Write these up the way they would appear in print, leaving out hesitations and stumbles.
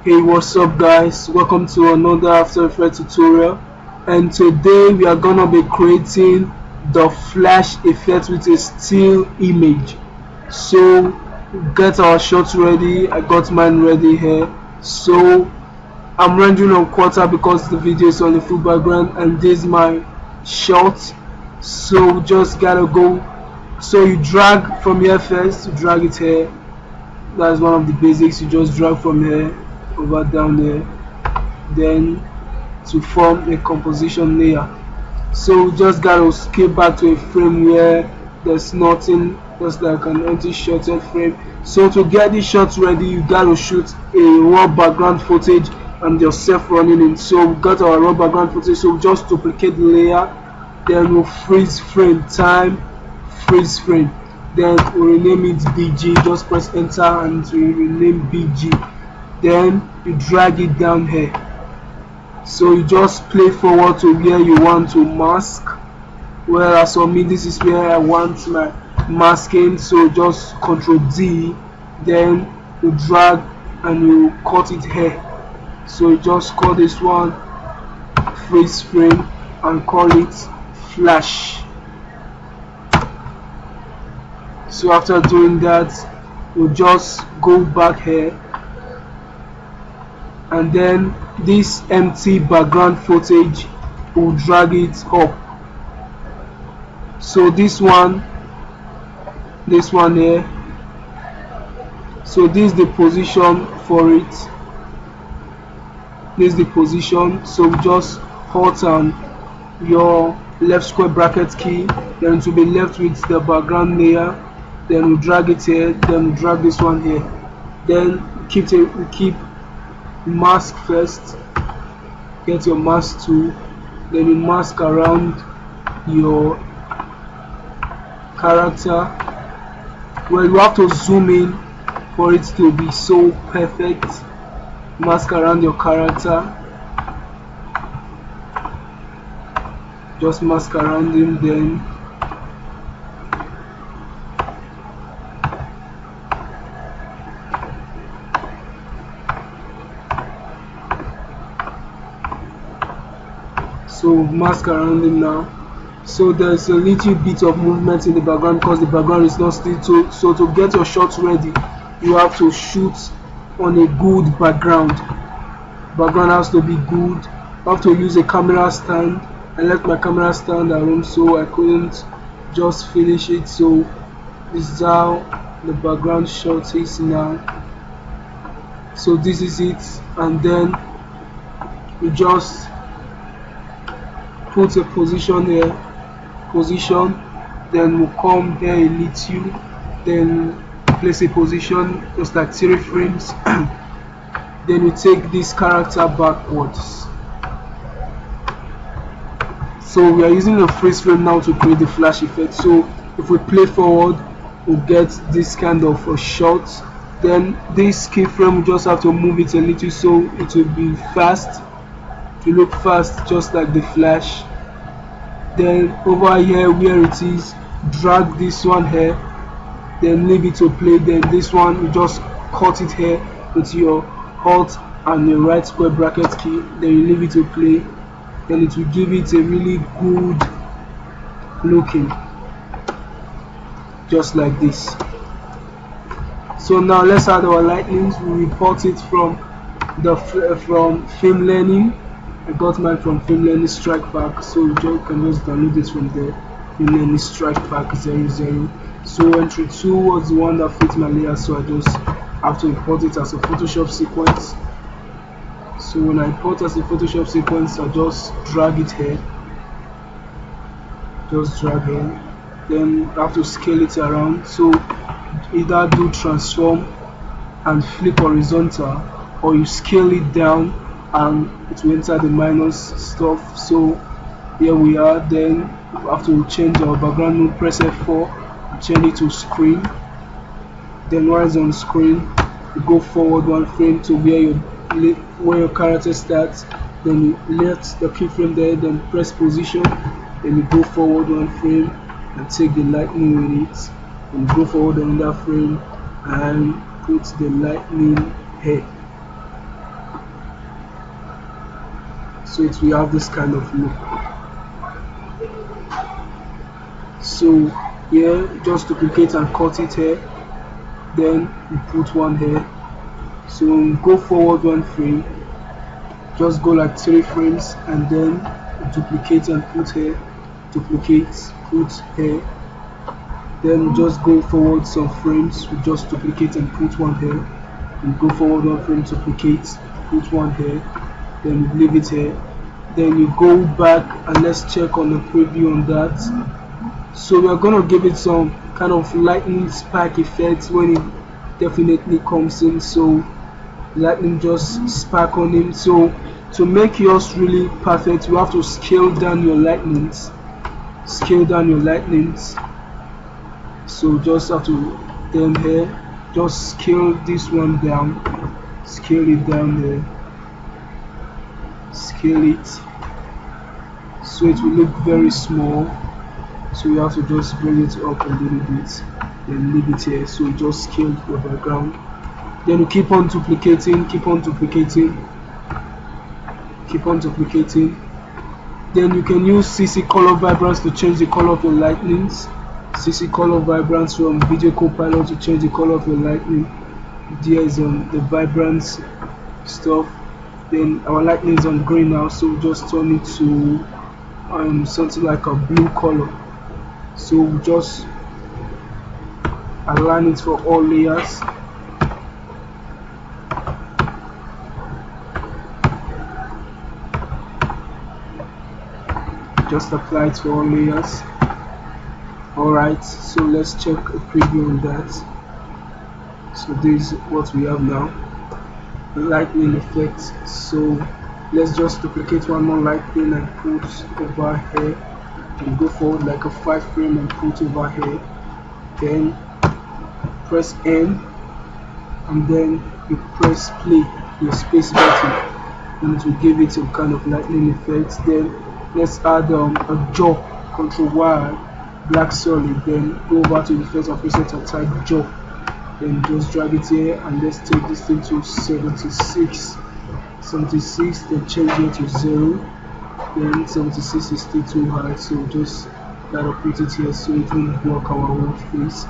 Hey, what's up guys? Welcome to another After Effects tutorial, and today we are gonna be creating the flash effect with a still image. So get our shots ready. I got mine ready here. So I'm rendering on quarter because the video is on the full background, and this is my shot. So just gotta go. So you drag from here first, you drag it here. That's one of the basics. You just drag from here over down there, then to form a composition layer. So just gotta scale back to a frame where there's nothing, just like an empty shotted frame. So to get this shot ready, you gotta shoot a raw background footage and yourself running in. So we got our raw background footage, so we just duplicate the layer, then we'll freeze frame time, freeze frame, then we'll rename it BG. Just press enter and we rename BG. Then you drag it down here. So you just play forward to where you want to mask. Whereas for me, this is where I want my masking. So just Ctrl D, then you drag and you cut it here. So you just call this one freeze frame and call it flash. So after doing that, you just go back here, and then this empty background footage will drag it up. So this one here, so this is the position for it, this is the position. So we just hold on your left square bracket key, then it will be left with the background layer, then we drag it here, then we drag this one here, then keep mask first, get your mask tool, then you mask around your character. Well, you have to zoom in for it to be so perfect. Mask around your character, just mask around him, then so mask around him now. So there's a little bit of movement in the background because the background is not still. So to get your shots ready, you have to shoot on a good background. Background has to be good. I have to use a camera stand. I left my camera stand at home, so I couldn't just finish it. So this is how the background shot is now. So this is it, and then you just put a position here, then we'll come here a little, then place a position just like 3 frames. Then we take this character backwards. So we are using a freeze frame now to create the flash effect. So if we play forward, we'll get this kind of a shot. Then this keyframe, we just have to move it a little so it will be fast, to look fast just like the flash. Then over here where it is, drag this one here, then leave it to play. Then this one, you just cut it here with your Alt and your right square bracket key, then you leave it to play. Then it will give it a really good looking, just like this. So now let's add our lightnings. We import it from Film Learning. I got mine from Film Learning Strike Pack, so you can just download it from there. Film Learning Strike Pack 00. So entry 2 was the one that fits my layer, so I just have to import it as a Photoshop sequence. So when I import as a Photoshop sequence, I just drag it here, just drag in, then I have to scale it around. So either do transform and flip horizontal, or you scale it down and it will enter the minus stuff. So here we are. Then we have to change our background mode, press F4 and change it to screen. Then once on screen, you go forward 1 frame to where your character starts, then you let the keyframe there, then press position, then you go forward 1 frame and take the lightning with it, and go forward another frame and put the lightning here. so it will have this kind of look. So here, just duplicate and cut it here, then you put one here. So go forward one frame, just go like 3 frames, and then duplicate and put here, duplicate, put here. Then just go forward some frames, we just duplicate and put one here, and go forward one frame, duplicate, put one here, then you leave it here. Then you go back and let's check on the preview on that. So we are gonna give it some kind of lightning spark effect when it definitely comes in. So lightning just spark on him. So to make yours really perfect, you have to scale down your lightnings. Scale down your lightnings. So just have to then here, just scale this one down. Scale it down there. Scale it. So it will look very small. So you have to just bring it up a little bit, then leave it here. So you just scale your background. Then you keep on duplicating, keep on duplicating, keep on duplicating. Then you can use CC Color Vibrance to change the color of your lightnings. CC Color Vibrance from Video Copilot to change the color of your lightning. There is the vibrance stuff. Then our lightning is on green now, so we just turn it to something like a blue color. So we just align it for all layers. Just apply it for all layers. Alright, so let's check a preview on that. So this is what we have now, the lightning effect. So let's just duplicate one more lightning and put over here, and go forward like a 5 frame and put over here. Then press N, and then you press play, your space button, and it will give it some kind of lightning effect. Then let's add a jaw, Ctrl Y, black solid, then go over to the first of preset and type jaw, then just drag it here, and let's take this thing to 76, then change it to 0. Then 76 is still too high, so just gotta put it here so it won't block our whole face.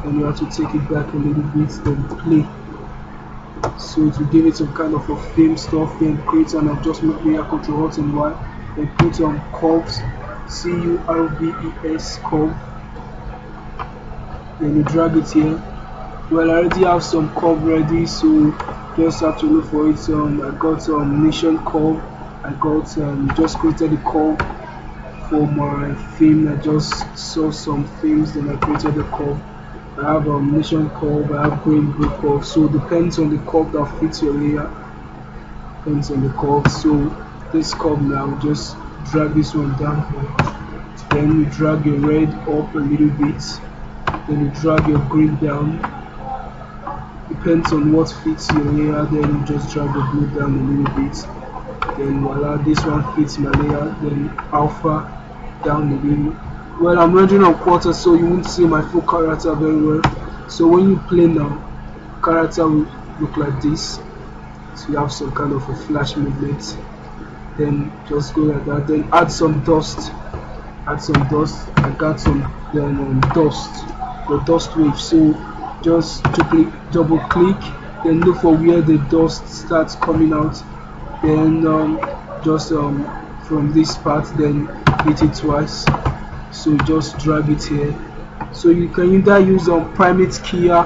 And you have to take it back a little bit, then play. So it will give it some kind of a frame stuff, then create an adjustment layer, Ctrl Alt and Y, then put on curves, CURVES, curve. Then you drag it here. Well, I already have some curve ready, so just have to look for it. I got nation curve. I got just created the curve for my film. I just saw some things, then I created the curve. I have a nation curve, I have green blue curve. So it depends on the curve that fits your layer. Depends on the curve. So this curve now, just drag this one down here. Then you drag your red up a little bit. Then you drag your green down. Depends on what fits your layer. Then you just drag the blue down a little bit. Then voila, this one fits my layer. Then alpha down a little. Well, I'm rendering on quarter, so you won't see my full character very well. So when you play now, character will look like this. So you have some kind of a flash movement. Then just go like that. Then add some dust. Add some dust. I got some dust, the dust wave. So just double click, then look for where the dust starts coming out. Then just from this part, then hit it twice. So just drag it here. So you can either use Primate Kia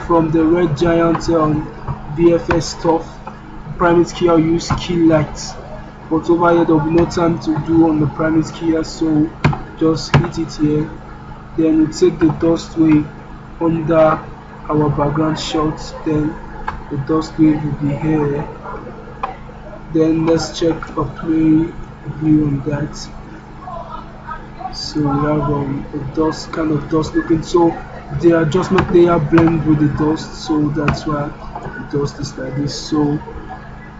from the Red Giant VFS stuff. Primate Kia use key lights, but over here there will be no time to do on the Primate Kia, so just hit it here. Then we take the dust wave under our background shot, then the dust wave will be here. Then let's check a play view on that. So we have a dust, kind of dust looking. So the adjustment layer blend with the dust, so that's why the dust is like this. So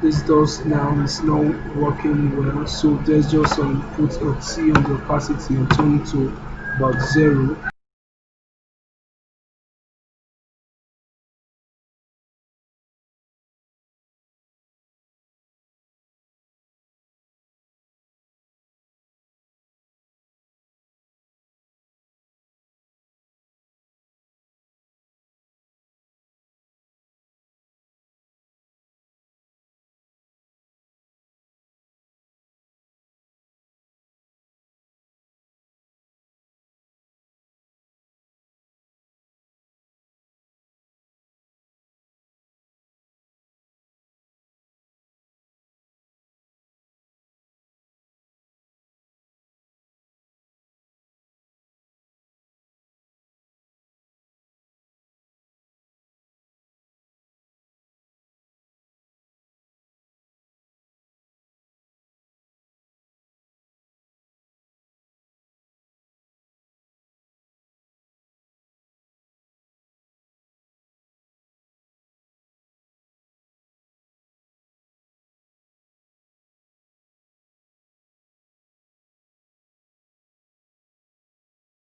this dust now is not working well. So there's just put a T on the opacity and turn it to about 0.